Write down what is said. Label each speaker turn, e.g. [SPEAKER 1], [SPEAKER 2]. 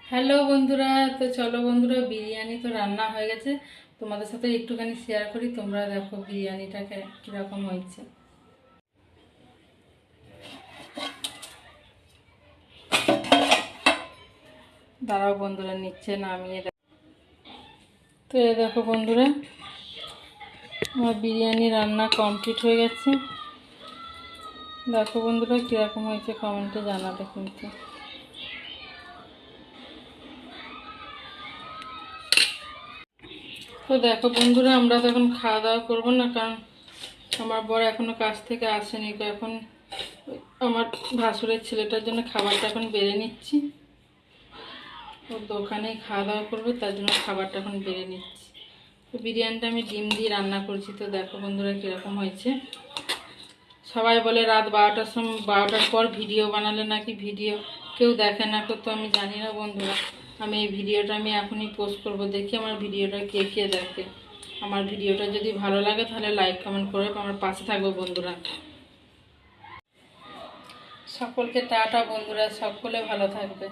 [SPEAKER 1] Hello বন্ধুরা, তো চলো বন্ধুরা, বিরিয়ানি তো রান্না হয়ে গেছে। তোমাদের সাথে একটুখানি শেয়ার করি, তোমরা দেখো বিরিয়ানিটাকে কীরকম হয়েছে। দাঁড়াও বন্ধুরা, নিচে নামিয়ে দেখো। তো এই দেখো বন্ধুরা, আমার বিরিয়ানি রান্না কমপ্লিট হয়ে গেছে। দেখো বন্ধুরা কীরকম হয়েছে, কমেন্টে জানাবে কিন্তু। তো দেখো বন্ধুরা, আমরা তো এখন খাওয়া দাওয়া করবো না, কারণ আমার বর এখনো কাজ থেকে আসেনি। তো এখন আমার ভাসুরের ছেলেটার জন্য খাবারটা এখন বেড়ে নিচ্ছি। ওর দোকানেই খাওয়া দাওয়া করবে, তার জন্য খাবারটা এখন বেড়ে নিচ্ছি। তো বিরিয়ানিটা আমি ডিম দিয়ে রান্না করছি। তো দেখো বন্ধুরা কীরকম হয়েছে। সবাই বলে রাত 12টার পর ভিডিও বানালে নাকি ভিডিও কেউ দেখে না। তো আমি জানি না বন্ধুরা, আমি এই ভিডিওটা আমি এখনই পোস্ট করব। দেখি আমার ভিডিওটা কে কে দেখে। আমার ভিডিওটা যদি ভালো লাগে তাহলে লাইক কমেন্ট করে আমার পাশে থাকবো বন্ধুরা। সকলকে টাটা বন্ধুরা, সকলে ভালো থাকবে।